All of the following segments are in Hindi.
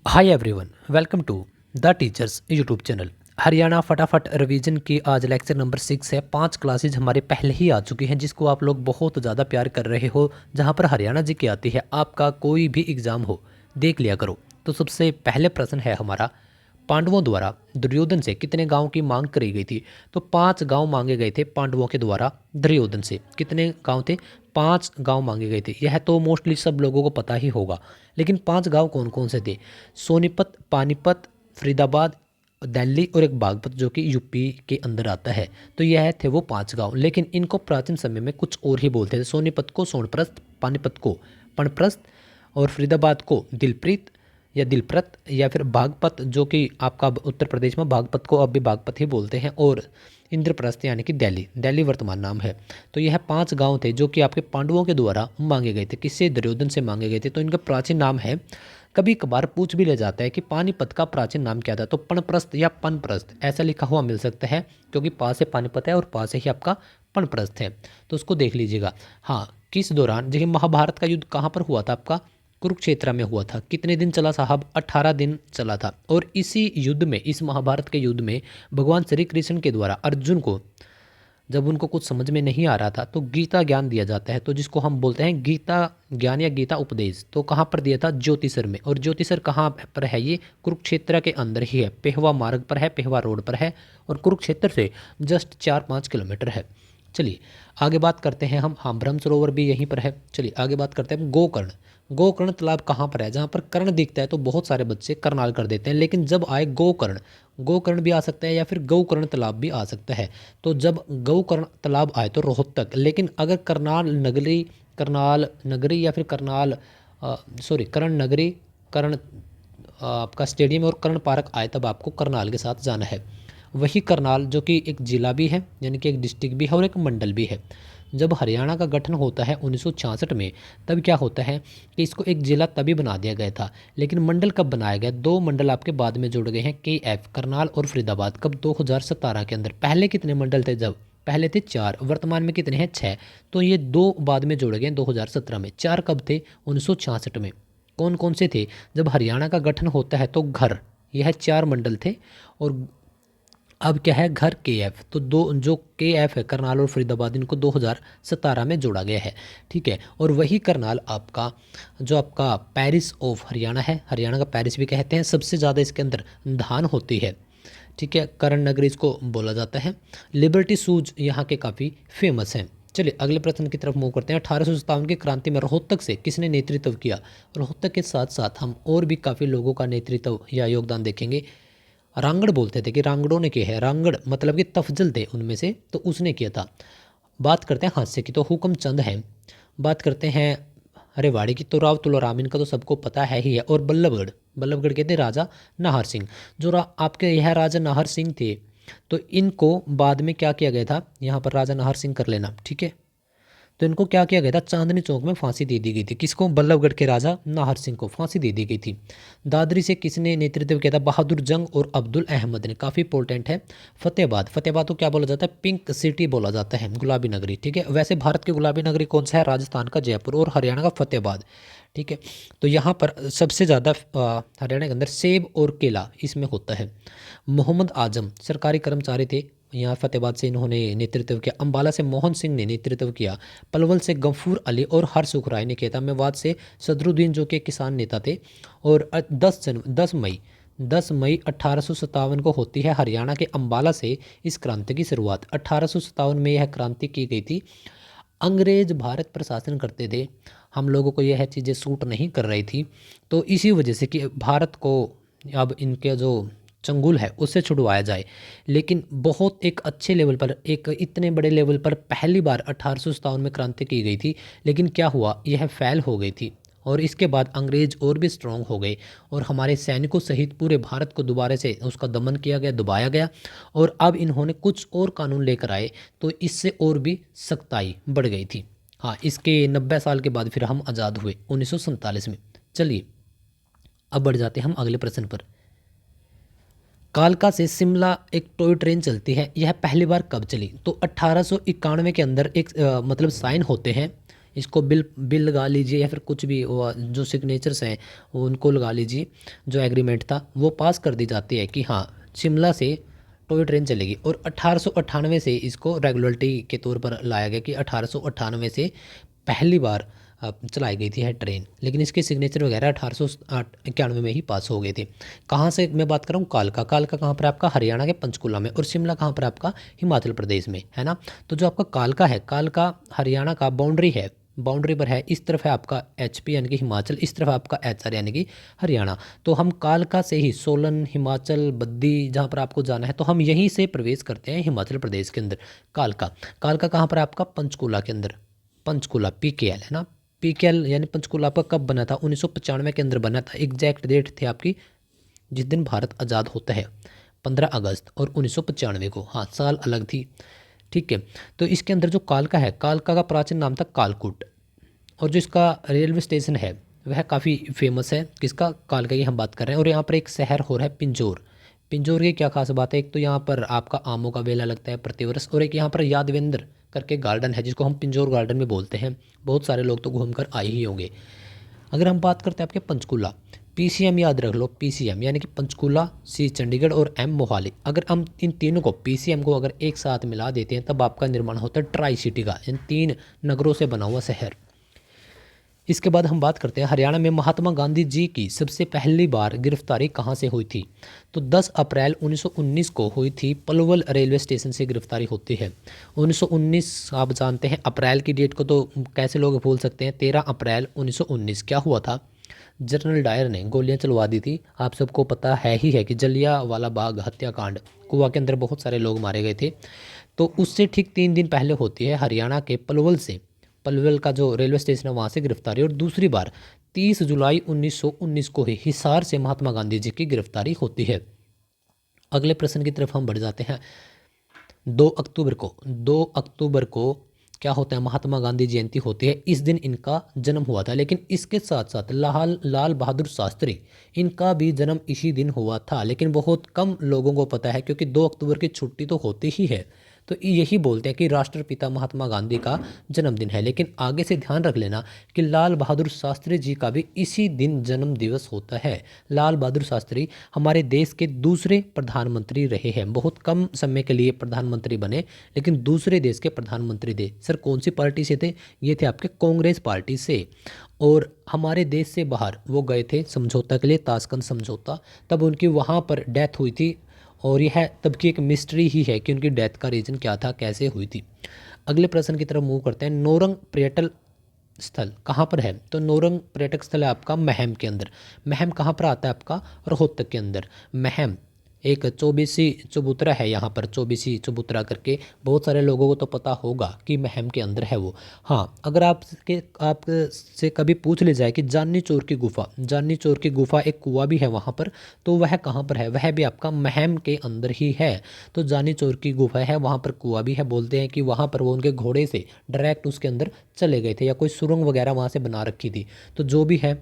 Hi everyone, welcome to the teachers YouTube channel. Haryana फटाफट रिवीजन की आज लेक्चर नंबर 6 है। 5 क्लासेज हमारे पहले ही आ चुकी हैं जिसको आप लोग बहुत ज़्यादा प्यार कर रहे हो। जहां पर हरियाणा जी की आती है, आपका कोई भी एग्ज़ाम हो देख लिया करो। तो सबसे पहले प्रश्न है हमारा, पांडवों द्वारा दुर्योधन से कितने गांव की मांग करी गई थी? तो 5 गांव मांगे गए थे पांडवों के द्वारा दुर्योधन से। कितने गांव थे? 5 गांव मांगे गए थे। यह तो मोस्टली सब लोगों को पता ही होगा, लेकिन 5 गांव कौन कौन से थे? सोनीपत, पानीपत, फरीदाबाद, दिल्ली और एक बागपत जो कि यूपी के अंदर आता है। तो यह थे वो 5 गांव, लेकिन इनको प्राचीन समय में कुछ और ही बोलते थे। सोनीपत को सोनप्रस्थ, पानीपत को पणप्रस्थ और फरीदाबाद को दिलप्रीत या दिलप्रत, या फिर बागपत जो कि आपका उत्तर प्रदेश में बागपत को अब भी बागपत ही बोलते हैं, और इंद्रप्रस्थ यानी कि दिल्ली, दिल्ली वर्तमान नाम है। तो यह 5 गांव थे जो कि आपके पांडवों के द्वारा मांगे गए थे। किससे? दुर्योधन से मांगे गए थे। तो इनका प्राचीन नाम है, कभी कभार पूछ भी ले जाता है कि पानीपत का प्राचीन नाम क्या था। तो पणप्रस्थ या पनप्रस्थ ऐसा लिखा हुआ मिल सकता है, क्योंकि पास से पानीपत है और पास से ही आपका पनप्रस्थ है। तो उसको देख लीजिएगा। हाँ, किस दौरान, देखिए महाभारत का युद्ध कहाँ पर हुआ था? आपका कुरुक्षेत्र में हुआ था। कितने दिन चला साहब? 18 दिन चला था। और इसी युद्ध में, इस महाभारत के युद्ध में भगवान श्री कृष्ण के द्वारा अर्जुन को, जब उनको कुछ समझ में नहीं आ रहा था, तो गीता ज्ञान दिया जाता है। तो जिसको हम बोलते हैं गीता ज्ञान या गीता उपदेश, तो कहाँ पर दिया था? ज्योतिसर में। और ज्योतिसर कहाँ पर है? ये कुरुक्षेत्र के अंदर ही है, पेहवा मार्ग पर है, पेहवा रोड पर है, और कुरुक्षेत्र से जस्ट 4-5 किलोमीटर है। चलिए आगे बात करते हैं हम। हाँ, ब्रह्म सरोवर भी यहीं पर है। चलिए आगे बात करते हैं गोकर्ण। गोकर्ण तालाब कहाँ पर है? जहाँ पर कर्ण दिखता है तो बहुत सारे बच्चे करनाल कर देते हैं, लेकिन जब आए गोकर्ण, गोकर्ण भी आ सकता है या फिर गोकर्ण तालाब भी आ सकता है। तो जब गोकर्ण तालाब आए तो रोहतक, लेकिन अगर करनाल नगरी या फिर कर्ण नगरी, कर्ण आपका स्टेडियम और कर्ण पार्क आए, तब आपको करनाल के साथ जाना है। वही करनाल जो कि एक जिला भी है, यानी कि एक डिस्ट्रिक्ट भी है और एक मंडल भी है। जब हरियाणा का गठन होता है 1966 में, तब क्या होता है कि इसको एक जिला तभी बना दिया गया था। लेकिन मंडल कब बनाया गया? 2 मंडल आपके बाद में जोड़ गए हैं, KF करनाल और फरीदाबाद। कब? 2017 के अंदर। पहले कितने मंडल थे? जब पहले थे 4, वर्तमान में कितने हैं? 6। तो ये 2 बाद में जोड़े गए 2017 में। 4 कब थे? 1966 में। कौन कौन से थे? जब हरियाणा का गठन होता है तो घर, यह 4 मंडल थे। और अब क्या है? घर KF। तो दो जो KF है करनाल और फरीदाबाद, इनको 2017 में जोड़ा गया है। ठीक है। और वही करनाल आपका, जो आपका पेरिस ऑफ हरियाणा है, हरियाणा का पेरिस भी कहते हैं। सबसे ज़्यादा इसके अंदर धान होती है। ठीक है, कर्ण नगरी इसको बोला जाता है। लिबर्टी शूज यहाँ के काफ़ी फेमस हैं। चलिए अगले प्रश्न की तरफ मूव करते हैं। 1857 की क्रांति में रोहतक से किसने नेतृत्व किया? रोहतक के साथ साथ हम और भी काफ़ी लोगों का नेतृत्व या योगदान देखेंगे। रांगड़ बोलते थे कि रांगड़ों ने किया है। रांगड़ मतलब कि तफजल थे उनमें से, तो उसने किया था। बात करते हैं हास्य की, तो हुक्म चंद है। बात करते हैं रेवाड़ी की, तो राव तुलाराम, इनका तो सबको पता है ही है। और बल्लभगढ़, बल्लभगढ़ के थे राजा नाहर सिंह। जो आपके यह राजा नाहर सिंह थे, तो इनको बाद में क्या किया गया था? यहाँ पर राजा नाहर सिंह कर लेना, ठीक है। तो इनको क्या किया गया था? चांदनी चौक में फांसी दे दी गई थी। किसको? बल्लभगढ़ के राजा नाहर सिंह को फांसी दे दी गई थी। दादरी से किसने नेतृत्व किया था? बहादुर जंग और अब्दुल अहमद ने। काफ़ी इंपॉर्टेंट है। फतेहाबाद, फतेहाबाद को क्या बोला जाता है? पिंक सिटी बोला जाता है, गुलाबी नगरी। ठीक है। वैसे भारत की गुलाबी नगरी कौन सा है? राजस्थान का जयपुर, और हरियाणा का फतेहाबाद। ठीक है। तो यहाँ पर सबसे ज़्यादा हरियाणा के अंदर सेब और केला इसमें होता है। मोहम्मद आजम सरकारी कर्मचारी थे, यहाँ फतेहाबाद से इन्होंने नेतृत्व किया। अंबाला से मोहन सिंह ने नेतृत्व किया। पलवल से गफूर अली और हरसुख राय ने किया था। मेवात से सदरुद्दीन जो कि किसान नेता थे। और 10 मई 1857 को होती है हरियाणा के अंबाला से इस क्रांति की शुरुआत। 1857 में यह क्रांति की गई थी। अंग्रेज भारत पर शासन करते थे, हम लोगों को यह चीज़ें सूट नहीं कर रही थी। तो इसी वजह से कि भारत को अब इनके जो चंगुल है उससे छुड़वाया जाए। लेकिन बहुत एक अच्छे लेवल पर, एक इतने बड़े लेवल पर पहली बार 1857 में क्रांति की गई थी। लेकिन क्या हुआ? यह फेल हो गई थी। और इसके बाद अंग्रेज और भी स्ट्रांग हो गए, और हमारे सैनिकों सहित पूरे भारत को दोबारा से उसका दमन किया गया, दबाया गया। और अब इन्होंने कुछ और कानून लेकर आए, तो इससे और भी सख्ताई बढ़ गई थी। हाँ, इसके 90 साल के बाद फिर हम आज़ाद हुए 1947 में। चलिए अब बढ़ जाते हैं हम अगले प्रश्न पर। कालका से शिमला एक टॉय ट्रेन चलती है, यह पहली बार कब चली? तो 1891 के अंदर एक मतलब साइन होते हैं, इसको बिल बिल लगा लीजिए या फिर कुछ भी वो जो सिग्नेचर्स हैं वो उनको लगा लीजिए। जो एग्रीमेंट था वो पास कर दी जाती है कि हाँ शिमला से टॉय ट्रेन चलेगी। और 1898 से इसको रेगुलरिटी के तौर पर लाया गया कि 1898 से पहली बार चलाई गई थी है ट्रेन। लेकिन इसके सिग्नेचर वगैरह 1891 में ही पास हो गए थे। कहाँ से मैं बात कर रहा हूँ? कालका। कालका कहाँ पर है आपका? हरियाणा के पंचकुला में। और शिमला कहाँ पर है आपका? हिमाचल प्रदेश में, है ना। तो जो आपका कालका है, कालका हरियाणा का बाउंड्री है, बाउंड्री पर है। इस तरफ है आपका HP यानी कि हिमाचल, इस तरफ आपका HR यानी कि हरियाणा। तो हम कालका से ही सोलन, हिमाचल, बद्दी जहाँ पर आपको जाना है तो हम यहीं से प्रवेश करते हैं हिमाचल प्रदेश के अंदर। कालका, कालका कहाँ पर है आपका? पंचकुला के अंदर। पंचकुला PKL है ना। PKL यानी पंचकुला आपका कब बना था? 1995 के अंदर बना था। एग्जैक्ट डेट थी आपकी जिस दिन भारत आज़ाद होता है, 15 अगस्त और 1995 को। हाँ, साल अलग थी, ठीक है। तो इसके अंदर जो कालका है, कालका का प्राचीन नाम था कालकूट। और जो इसका रेलवे स्टेशन है वह काफ़ी फेमस है। किसका? कालका की हम बात कर रहे हैं। और यहाँ पर एक शहर हो रहा है पिंजौर। पिंजौर की क्या खास बात है? एक तो यहाँ पर आपका आमों का मेला लगता है प्रतिवर्ष, और एक यहाँ पर यादवेंद्र करके गार्डन है जिसको हम पिंजौर गार्डन भी बोलते हैं। बहुत सारे लोग तो घूम कर आए ही होंगे। अगर हम बात करते हैं आपके पंचकुला, PCM याद रख लो, PCM यानी कि पंचकुला, C चंडीगढ़ और M मोहाली। अगर हम इन तीनों को PCM को अगर एक साथ मिला देते हैं तब आपका निर्माण होता है ट्राई सिटी का, इन 3 नगरों से बना हुआ शहर। इसके बाद हम बात करते हैं हरियाणा में महात्मा गांधी जी की सबसे पहली बार गिरफ्तारी कहाँ से हुई थी? तो 10 अप्रैल 1919 को हुई थी। पलवल रेलवे स्टेशन से गिरफ्तारी होती है। 1919 आप जानते हैं, अप्रैल की डेट को तो कैसे लोग भूल सकते हैं। 13 अप्रैल 1919 क्या हुआ था? जनरल डायर ने गोलियां चलवा दी थी। आप सबको पता है ही है कि जलियांवाला बाग हत्याकांड, कुआ के अंदर बहुत सारे लोग मारे गए थे। तो उससे ठीक 3 दिन पहले होती है हरियाणा के पलवल से, पलवल का जो रेलवे स्टेशन है वहाँ से गिरफ्तारी। और दूसरी बार 30 जुलाई 1919 को ही हिसार से महात्मा गांधी जी की गिरफ्तारी होती है। अगले प्रश्न की तरफ हम बढ़ जाते हैं। 2 अक्टूबर को क्या होता है? महात्मा गांधी जयंती होती है। इस दिन इनका जन्म हुआ था। लेकिन इसके साथ साथ लाल बहादुर शास्त्री, इनका भी जन्म इसी दिन हुआ था। लेकिन बहुत कम लोगों को पता है क्योंकि 2 अक्टूबर की छुट्टी तो होती ही है, तो यही बोलते हैं कि राष्ट्रपिता महात्मा गांधी का जन्मदिन है। लेकिन आगे से ध्यान रख लेना कि लाल बहादुर शास्त्री जी का भी इसी दिन जन्म दिवस होता है। लाल बहादुर शास्त्री हमारे देश के दूसरे प्रधानमंत्री रहे हैं। बहुत कम समय के लिए प्रधानमंत्री बने लेकिन दूसरे देश के प्रधानमंत्री थे। सर कौन सी पार्टी से थे? ये थे आपके कांग्रेस पार्टी से। और हमारे देश से बाहर वो गए थे समझौता के लिए, ताशकंद समझौता, तब उनकी वहाँ पर डेथ हुई थी। और यह तब की एक मिस्ट्री ही है कि उनकी डेथ का रीज़न क्या था, कैसे हुई थी। अगले प्रश्न की तरफ मूव करते हैं। नौरंग पर्यटन स्थल कहाँ पर है? तो नौरंग पर्यटक स्थल है आपका महम के अंदर। महम कहाँ पर आता है आपका? रोहतक के अंदर। महम एक चौबीसी चबूतरा है यहाँ पर, चौबीसी चबूतरा करके बहुत सारे लोगों को तो पता होगा कि महम के अंदर है वो। हाँ, अगर आपसे कभी पूछ ले जाए कि जानी चोर की गुफा, जानी चोर की गुफा एक कुआं भी है वहाँ पर, तो वह कहाँ पर है? वह भी आपका महम के अंदर ही है। तो जानी चोर की गुफा है, वहाँ पर कुआं भी है। बोलते हैं कि वहाँ पर वो उनके घोड़े से डायरेक्ट उसके अंदर चले गए थे या कोई सुरंग वगैरह वहाँ से बना रखी थी। तो जो भी है,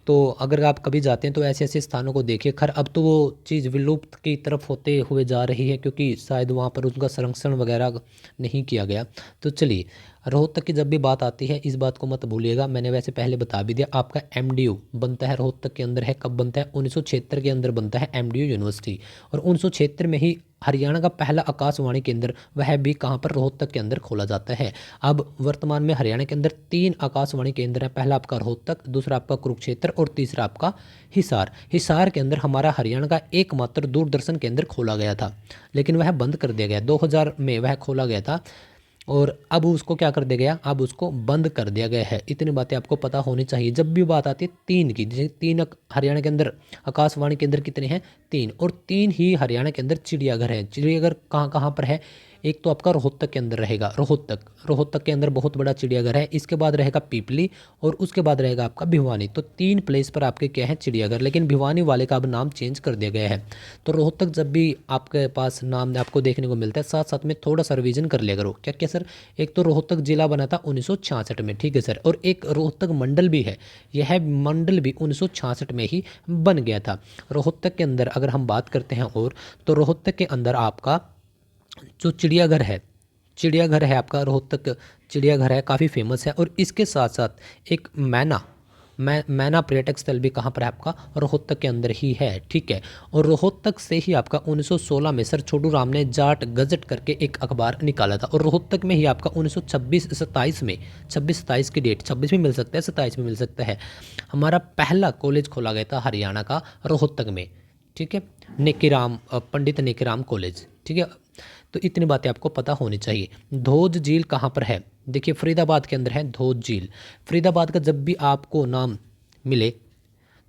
तो अगर आप कभी जाते हैं तो ऐसे ऐसे स्थानों को देखिए। खैर अब तो वो चीज़ विलुप्त की तरफ होते हुए जा रही है क्योंकि शायद वहाँ पर उनका संरक्षण वगैरह नहीं किया गया। तो चलिए, रोहतक की जब भी बात आती है इस बात को मत भूलिएगा। मैंने वैसे पहले बता भी दिया, आपका MDU बनता है रोहतक के अंदर है। कब बनता है? 1976 के अंदर बनता है MDU यूनिवर्सिटी। और 1976 में ही हरियाणा का पहला आकाशवाणी केंद्र वह भी कहाँ पर? रोहतक के अंदर खोला जाता है। अब वर्तमान में हरियाणा के अंदर 3 आकाशवाणी केंद्र हैं। पहला आपका रोहतक, दूसरा आपका कुरुक्षेत्र और तीसरा आपका हिसार। हिसार के अंदर हमारा हरियाणा का एकमात्र दूरदर्शन केंद्र खोला गया था, लेकिन वह बंद कर दिया गया। 2000 में वह खोला गया था और अब उसको क्या कर दिया गया? अब उसको बंद कर दिया गया है। इतनी बातें आपको पता होनी चाहिए जब भी बात आती है 3 की। जैसे 3 हरियाणा के अंदर आकाशवाणी केंद्र कितने हैं? 3। और 3 ही हरियाणा के अंदर चिड़ियाघर हैं। चिड़ियाघर कहाँ कहाँ पर है? एक तो आपका रोहतक के अंदर रहेगा, रोहतक के अंदर बहुत बड़ा चिड़ियाघर है। इसके बाद रहेगा पीपली और उसके बाद रहेगा आपका भिवानी। तो 3 प्लेस पर आपके क्या है? चिड़ियाघर। लेकिन भिवानी वाले का अब नाम चेंज कर दिया गया है। तो रोहतक जब भी आपके पास नाम आपको देखने को मिलता है, साथ साथ में थोड़ा सा रिवीजन कर लिया करो। क्या क्या सर? एक तो रोहतक जिला बना था 1966 में, ठीक है सर। और एक रोहतक मंडल भी है, यह मंडल भी 1966 में ही बन गया था। रोहतक के अंदर अगर हम बात करते हैं और, तो रोहतक के अंदर आपका जो चिड़ियाघर है, चिड़ियाघर है आपका रोहतक चिड़ियाघर है, काफ़ी फेमस है। और इसके साथ साथ एक मैना पर्यटक स्थल भी कहाँ पर है आपका, रोहतक के अंदर ही है, ठीक है। और रोहतक से ही आपका 1916 में सर छोटू राम ने जाट गजट करके एक अखबार निकाला था। और रोहतक में ही आपका 1926-27 में, 26-27 की डेट, 26 में मिल सकता है, 27 में मिल सकता है, हमारा पहला कॉलेज खोला गया था हरियाणा का रोहतक में, ठीक है। नेकीराम पंडित नेकीराम कॉलेज, ठीक है। तो इतनी बातें आपको पता होनी चाहिए। धोज झील कहाँ पर है, देखिए फरीदाबाद के अंदर है धोज झील। फरीदाबाद का जब भी आपको नाम मिले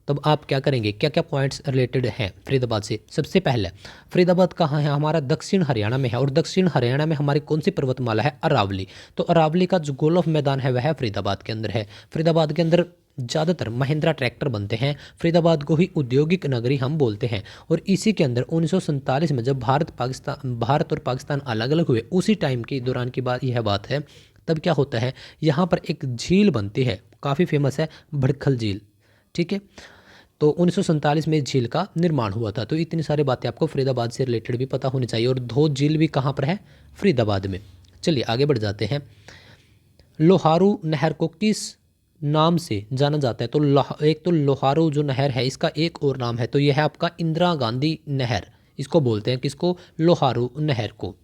तब आप क्या करेंगे, क्या क्या पॉइंट्स रिलेटेड हैं फरीदाबाद से। सबसे पहले फरीदाबाद कहाँ है, हमारा दक्षिण हरियाणा में है। और दक्षिण हरियाणा में हमारी कौन सी पर्वतमाला है, अरावली। तो अरावली का जो गोल्फ मैदान है वह फरीदाबाद के अंदर है। फरीदाबाद के अंदर ज़्यादातर महिंद्रा ट्रैक्टर बनते हैं। फरीदाबाद को ही औद्योगिक नगरी हम बोलते हैं। और इसी के अंदर 1947 में जब भारत और पाकिस्तान अलग अलग हुए, उसी टाइम के दौरान की बात यह बात है, तब क्या होता है, यहाँ पर एक झील बनती है, काफ़ी फेमस है, भड़खल झील, ठीक है। तो 1947 में इस झील का निर्माण हुआ था। तो इतनी सारी बातें आपको फरीदाबाद से रिलेटेड भी पता होनी चाहिए। और धोज झील भी कहाँ पर है, फरीदाबाद में। चलिए आगे बढ़ जाते हैं। लोहारू नहर को किस नाम से जाना जाता है, तो एक तो लोहारू जो नहर है इसका एक और नाम है, तो यह है आपका इंदिरा गांधी नहर, इसको बोलते हैं, किसको, लोहारू नहर को।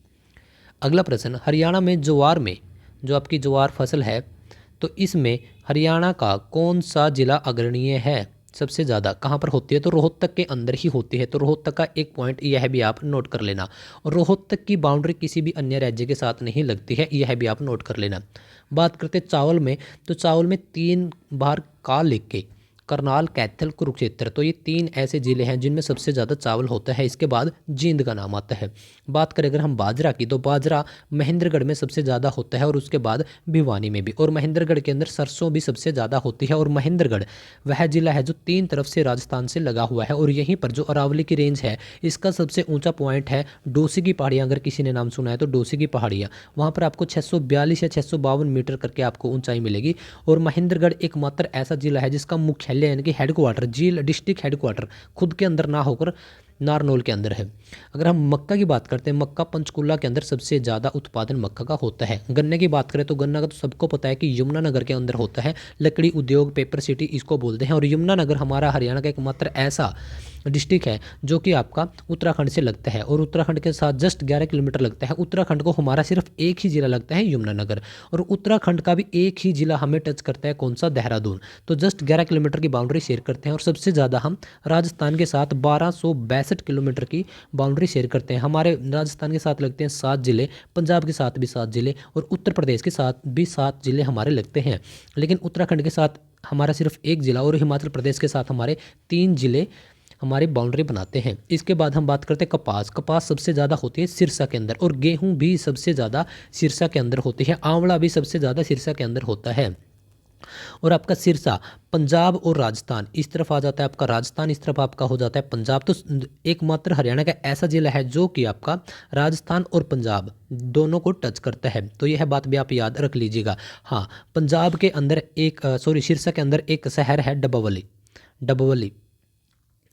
अगला प्रश्न, हरियाणा में ज्वार में, जो आपकी ज्वार फसल है, तो इसमें हरियाणा का कौन सा जिला अग्रणीय है, सबसे ज़्यादा कहाँ पर होती है, तो रोहतक के अंदर ही होती है। तो रोहतक का एक पॉइंट यह भी आप नोट कर लेना। और रोहतक की बाउंड्री किसी भी अन्य राज्य के साथ नहीं लगती है, यह भी आप नोट कर लेना। बात करते चावल में, तो चावल में 3 बार का लिख के, करनाल, कैथल, कुरुक्षेत्र, तो ये 3 ऐसे ज़िले हैं जिनमें सबसे ज़्यादा चावल होता है। इसके बाद जींद का नाम आता है। बात करें अगर हम बाजरा की, तो बाजरा महेंद्रगढ़ में सबसे ज़्यादा होता है और उसके बाद भिवानी में भी। और महेंद्रगढ़ के अंदर सरसों भी सबसे ज़्यादा होती है। और महेंद्रगढ़ वह ज़िला है जो 3 तरफ से राजस्थान से लगा हुआ है। और यहीं पर जो अरावली की रेंज है, इसका सबसे ऊँचा पॉइंट है डोसी की पहाड़ियाँ। अगर किसी ने नाम सुना है तो डोसी की पहाड़ियाँ, वहाँ पर आपको 642 या 652 मीटर करके आपको ऊंचाई मिलेगी। और महेंद्रगढ़ एकमात्र ऐसा जिला है जिसका मुख्यालय यानी कि हेडक्वार्टर, झील डिस्ट्रिक्ट हेडक्वार्टर खुद के अंदर ना होकर नारनौल के अंदर है। अगर हम मक्का की बात करते हैं, मक्का पंचकुला के अंदर सबसे ज़्यादा उत्पादन मक्का का होता है। गन्ने की बात करें तो गन्ना का तो सबको पता है कि यमुनानगर के अंदर होता है। लकड़ी उद्योग, पेपर सिटी इसको बोलते हैं। और यमुनानगर हमारा हरियाणा का एकमात्र ऐसा डिस्ट्रिक्ट है जो कि आपका उत्तराखंड से लगता है। और उत्तराखंड के साथ जस्ट 11 किलोमीटर लगता है। उत्तराखंड को हमारा सिर्फ एक ही ज़िला लगता है, यमुनानगर। और उत्तराखंड का भी एक ही ज़िला हमें टच करता है, कौन सा, देहरादून। तो जस्ट 11 किलोमीटर की बाउंड्री शेयर करते हैं। और सबसे ज़्यादा हम राजस्थान के साथ 1262 किलोमीटर की बाउंड्री शेयर करते हैं। हमारे राजस्थान के साथ लगते हैं 7 ज़िले, पंजाब के साथ भी 7 ज़िले, और उत्तर प्रदेश के साथ भी 7 ज़िले हमारे लगते हैं। लेकिन उत्तराखंड के साथ हमारा सिर्फ एक ज़िला, और हिमाचल प्रदेश के साथ हमारे 3 ज़िले हमारे बाउंड्री बनाते हैं। इसके बाद हम बात करते हैं कपास। कपास सबसे ज़्यादा होती है सिरसा के अंदर। और गेहूं भी सबसे ज़्यादा सिरसा के अंदर होती है। आंवला भी सबसे ज़्यादा सिरसा के अंदर होता है। और आपका सिरसा पंजाब और राजस्थान इस तरफ आ जाता है आपका, राजस्थान इस तरफ आपका हो जाता है पंजाब। तो एकमात्र हरियाणा का ऐसा जिला है जो कि आपका राजस्थान और पंजाब दोनों को टच करता है। तो यह बात भी आप याद रख लीजिएगा। हाँ, पंजाब के अंदर सिरसा के अंदर एक शहर है डबवली,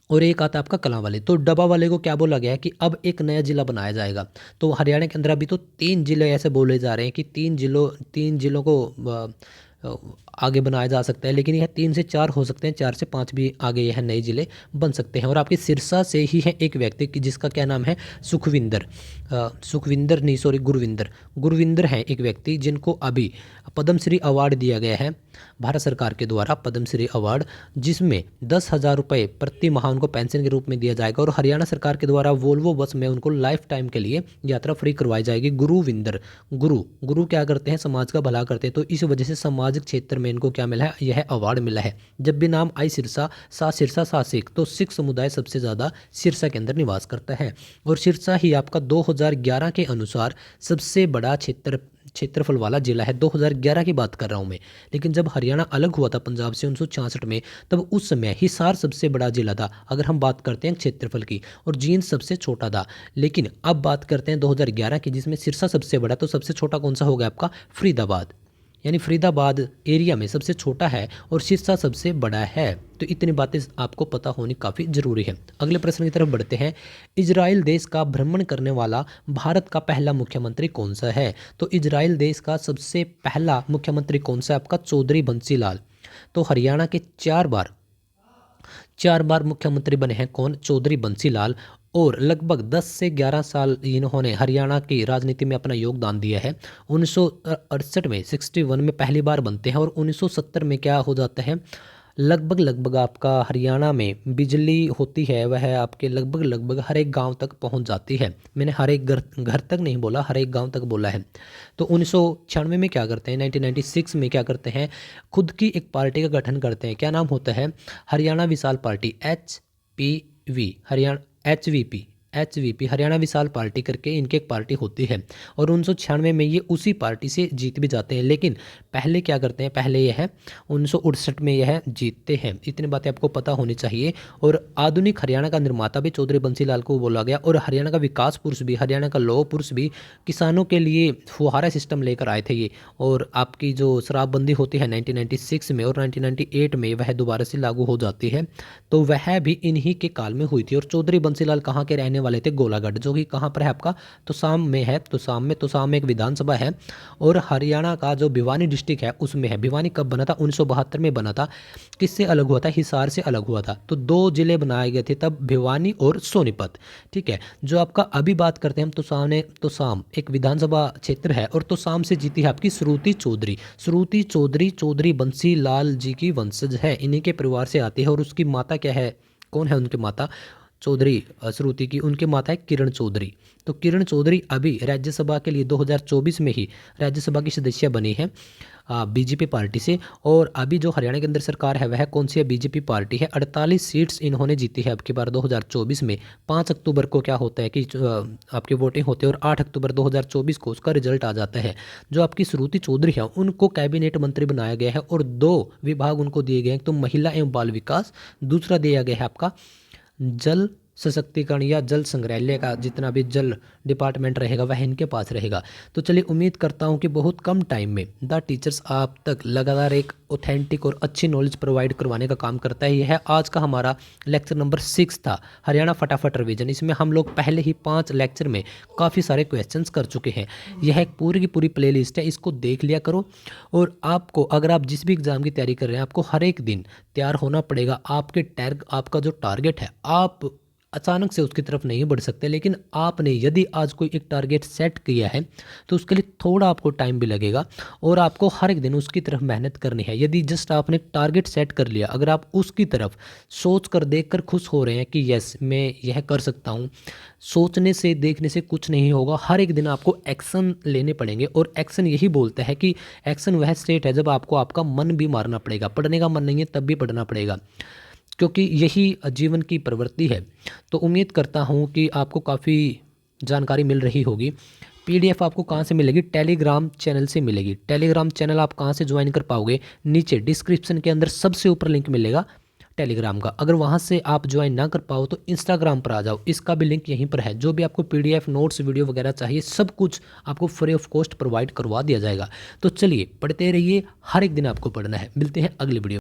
और एक आता है आपका कलांवाली। तो डब्बा वाले को क्या बोला गया है कि अब एक नया जिला बनाया जाएगा। तो हरियाणा के अंदर अभी तो 3 जिले ऐसे बोले जा रहे हैं कि 3 जिलों को आगे बनाया जा सकता है। लेकिन यह 3 से 4 हो सकते हैं, 4 से 5 भी आगे यह नए जिले बन सकते हैं। और आपके सिरसा से ही है एक व्यक्ति की जिसका क्या नाम है, गुरविंदर हैं एक व्यक्ति जिनको अभी पद्मश्री अवार्ड दिया गया है भारत सरकार के द्वारा, पद्मश्री अवार्ड, जिसमें 10,000 रुपये प्रति माह उनको पेंशन के रूप में दिया जाएगा। और हरियाणा सरकार के द्वारा वोल्वो बस में उनको लाइफ टाइम के लिए यात्रा फ्री करवाई जाएगी। गुरु क्या करते हैं, समाज का भला करते हैं। तो इस वजह से सामाजिक क्षेत्र में इनको क्या मिला है, यह अवार्ड मिला है। जब भी नाम आई सिरसा सा सिख, तो सिख समुदाय सबसे ज़्यादा सिरसा के अंदर निवास करता है। और सिरसा ही आपका 2011 के अनुसार सबसे बड़ा क्षेत्रफल वाला जिला है। 2011 की बात कर रहा हूँ मैं। लेकिन जब हरियाणा अलग हुआ था पंजाब से 1966 में, तब उस समय हिसार सबसे बड़ा जिला था अगर हम बात करते हैं क्षेत्रफल की, और जींद सबसे छोटा था। लेकिन अब बात करते हैं 2011 की, जिसमें सिरसा सबसे बड़ा, तो सबसे छोटा कौन सा होगा आपका, फरीदाबाद, यानी फरीदाबाद एरिया में सबसे छोटा है और सिरसा सबसे बड़ा है। तो इतनी बातें आपको पता होनी काफ़ी ज़रूरी है। अगले प्रश्न की तरफ बढ़ते हैं। इजराइल देश का भ्रमण करने वाला भारत का पहला मुख्यमंत्री कौन सा है? तो इजराइल देश का सबसे पहला मुख्यमंत्री कौन सा है आपका? चौधरी बंसी लाल। तो हरियाणा के चार बार मुख्यमंत्री बने हैं कौन? चौधरी बंसी लाल। और लगभग 10 से 11 साल इन्होंने हरियाणा की राजनीति में अपना योगदान दिया है। 1968 में 61 में पहली बार बनते हैं और 1970 में क्या हो जाता है, लगभग आपका हरियाणा में बिजली होती है वह आपके लगभग हर एक गांव तक पहुंच जाती है। मैंने हर एक घर तक नहीं बोला, हर एक गांव तक बोला है। तो 1996 में क्या करते हैं, 1996 में क्या करते हैं, खुद की एक पार्टी का गठन करते हैं। क्या नाम होता है? Haryana Vishal Party, HPV, Haryana H V P Haryana Vishal Party करके इनकी एक पार्टी होती है। और 1996 में ये उसी पार्टी से जीत भी जाते हैं। लेकिन पहले क्या करते हैं, पहले यह 1968 में यह जीतते हैं। इतनी बातें आपको पता होनी चाहिए। और आधुनिक हरियाणा का निर्माता भी चौधरी बंसी लाल को बोला गया। और हरियाणा का विकास पुरुष भी, हरियाणा का लौह पुरुष भी, किसानों के लिए फुहारा सिस्टम लेकर आए थे ये। और आपकी जो शराबबंदी होती है 1996 में और 1998 में वह दोबारा से लागू हो जाती है। तो वह भी इन्हीं के काल में हुई थी। और चौधरी बंसी लाल कहाँ के रहने वाले थे? गोलागढ़, जो कि कहाँ पर है आपका? तोसाम में है। तोसाम में एक विधानसभा है। और हरियाणा का जो भिवानी डिस्ट्रिक्ट है उसमें है। भिवानी कब बना था? 1972 में बना था। किससे अलग हुआ था? हिसार से अलग हुआ था। तो 2 जिले बनाए गए थे तब, भिवानी और सोनीपत। ठीक है। जो आपका अभी बात करते हैं हम तोसाम एक विधानसभा क्षेत्र है। और तोसाम से जीती है आपकी श्रुति चौधरी। चौधरी बंसी लाल जी की वंशज है, इन्हीं के परिवार से आती है। और उसकी माता क्या है, कौन है उनकी माता? चौधरी श्रुति की उनकी माता है किरण चौधरी। तो किरण चौधरी अभी राज्यसभा के लिए 2024 में ही राज्यसभा की सदस्य बनी है बीजेपी पार्टी से। और अभी जो हरियाणा के अंदर सरकार है वह कौन सी है? बीजेपी पार्टी है। 48 सीट्स इन्होंने जीती है अब की बार 2024 में। 5 अक्टूबर को क्या होता है कि आपकी वोटिंग होती है और 8 अक्टूबर 2024 को उसका रिजल्ट आ जाता है। जो आपकी श्रुति चौधरी है उनको कैबिनेट मंत्री बनाया गया है और 2 विभाग उनको दिए गए हैं। तो महिला एवं बाल विकास, दूसरा दिया गया है आपका जल सशक्तिकरण या जल संग्रहालय का जितना भी जल डिपार्टमेंट रहेगा वह इनके पास रहेगा। तो चलिए, उम्मीद करता हूँ कि बहुत कम टाइम में द टीचर्स आप तक लगातार एक ऑथेंटिक और अच्छी नॉलेज प्रोवाइड करवाने का काम करता है। यह है आज का हमारा लेक्चर नंबर 6 था, हरियाणा फटाफट रिवीजन। इसमें हम लोग पहले ही 5 लेक्चर में काफ़ी सारे क्वेश्चंस कर चुके हैं। यह एक पूरी की पूरी प्ले लिस्ट है, इसको देख लिया करो। और आपको, अगर आप जिस भी एग्ज़ाम की तैयारी कर रहे हैं, आपको हर एक दिन तैयार होना पड़ेगा। आपका जो टारगेट है, आप अचानक से उसकी तरफ नहीं बढ़ सकते। लेकिन आपने यदि आज कोई एक टारगेट सेट किया है तो उसके लिए थोड़ा आपको टाइम भी लगेगा और आपको हर एक दिन उसकी तरफ मेहनत करनी है। यदि जस्ट आपने टारगेट सेट कर लिया, अगर आप उसकी तरफ सोच कर देख कर खुश हो रहे हैं कि यस मैं यह कर सकता हूँ, सोचने से देखने से कुछ नहीं होगा। हर एक दिन आपको एक्शन लेने पड़ेंगे। और एक्शन यही बोलता है कि एक्शन वह स्टेट है जब आपको आपका मन भी मारना पड़ेगा। पढ़ने का मन नहीं है तब भी पढ़ना पड़ेगा, क्योंकि यही जीवन की प्रवृत्ति है। तो उम्मीद करता हूँ कि आपको काफ़ी जानकारी मिल रही होगी। PDF आपको कहाँ से मिलेगी? टेलीग्राम चैनल से मिलेगी। टेलीग्राम चैनल आप कहाँ से ज्वाइन कर पाओगे? नीचे डिस्क्रिप्शन के अंदर सबसे ऊपर लिंक मिलेगा टेलीग्राम का। अगर वहाँ से आप ज्वाइन ना कर पाओ तो इंस्टाग्राम पर आ जाओ, इसका भी लिंक यहीं पर है। जो भी आपको PDF नोट्स वीडियो वगैरह चाहिए सब कुछ आपको फ्री ऑफ कॉस्ट प्रोवाइड करवा दिया जाएगा। तो चलिए, पढ़ते रहिए, हर एक दिन आपको पढ़ना है। मिलते हैं अगली वीडियो।